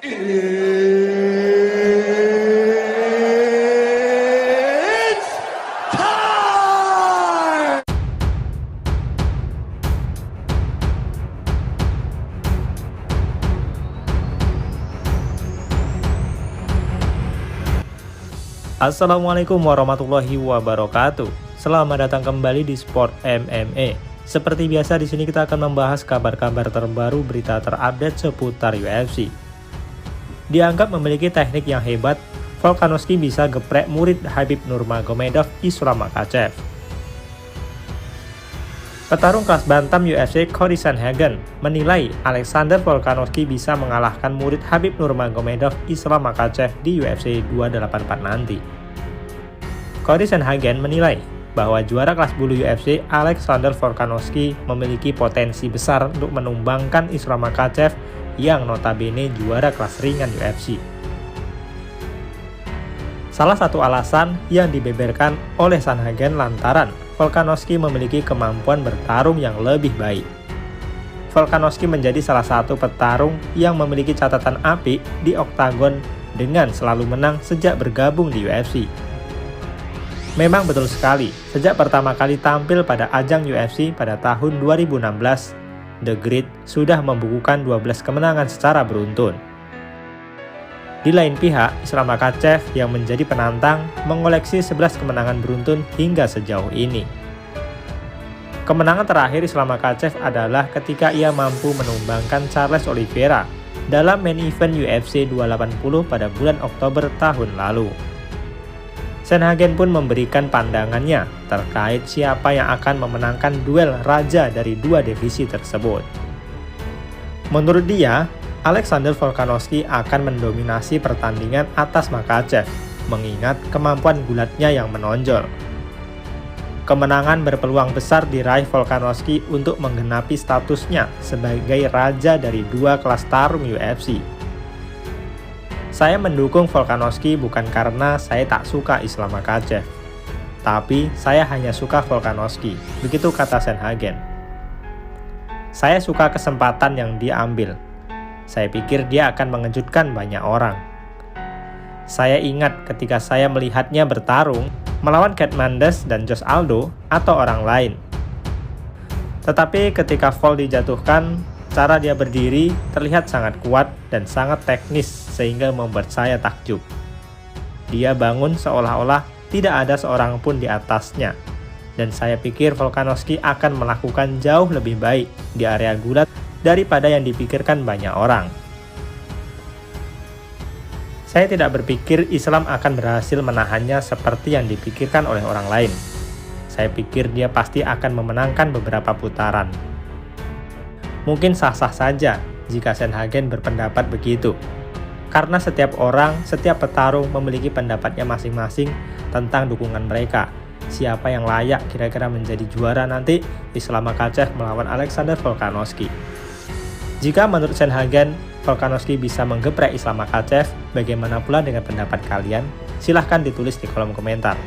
It's time! Assalamualaikum warahmatullahi wabarakatuh. Selamat datang kembali di Sport MMA. Seperti biasa di sini kita akan membahas kabar-kabar terbaru, berita terupdate seputar UFC. Dianggap memiliki teknik yang hebat, Volkanovski bisa geprek murid Khabib Nurmagomedov, Islam Makhachev. Petarung kelas bantam UFC Cory Sandhagen menilai Alexander Volkanovski bisa mengalahkan murid Khabib Nurmagomedov, Islam Makhachev di UFC 284 nanti. Cory Sandhagen menilai bahwa juara kelas bulu UFC Alexander Volkanovski memiliki potensi besar untuk menumbangkan Islam Makhachev yang notabene juara kelas ringan UFC. Salah satu alasan yang dibeberkan oleh Sandhagen lantaran Volkanovski memiliki kemampuan bertarung yang lebih baik. Volkanovski menjadi salah satu petarung yang memiliki catatan apik di oktagon dengan selalu menang sejak bergabung di UFC. Memang betul sekali, sejak pertama kali tampil pada ajang UFC pada tahun 2016, The Great sudah membukukan 12 kemenangan secara beruntun. Di lain pihak, Islam Makhachev yang menjadi penantang mengoleksi 11 kemenangan beruntun hingga sejauh ini. Kemenangan terakhir Islam Makhachev adalah ketika ia mampu menumbangkan Charles Oliveira dalam main event UFC 280 pada bulan Oktober tahun lalu. Sandhagen pun memberikan pandangannya terkait siapa yang akan memenangkan duel raja dari dua divisi tersebut. Menurut dia, Alexander Volkanovski akan mendominasi pertandingan atas Makhachev, mengingat kemampuan gulatnya yang menonjol. Kemenangan berpeluang besar diraih Volkanovski untuk menggenapi statusnya sebagai raja dari dua kelas tarung UFC. Saya mendukung Volkanovski bukan karena saya tak suka Islam Makhachev, tapi saya hanya suka Volkanovski, begitu kata Sandhagen. Saya suka kesempatan yang dia ambil. Saya pikir dia akan mengejutkan banyak orang. Saya ingat ketika saya melihatnya bertarung melawan Cat Mendes dan Jose Aldo atau orang lain. Tetapi ketika fall dijatuhkan, cara dia berdiri terlihat sangat kuat dan sangat teknis sehingga membuat saya takjub. Dia bangun seolah-olah tidak ada seorang pun di atasnya. Dan saya pikir Volkanovski akan melakukan jauh lebih baik di area gulat daripada yang dipikirkan banyak orang. Saya tidak berpikir Islam akan berhasil menahannya seperti yang dipikirkan oleh orang lain. Saya pikir dia pasti akan memenangkan beberapa putaran. Mungkin sah-sah saja jika Sandhagen berpendapat begitu. Karena setiap orang, setiap petarung memiliki pendapatnya masing-masing tentang dukungan mereka. Siapa yang layak kira-kira menjadi juara nanti Islam Makhachev melawan Alexander Volkanovski. Jika menurut Sandhagen, Volkanovski bisa menggeprek Islam Makhachev, bagaimana pula dengan pendapat kalian? Silahkan ditulis di kolom komentar.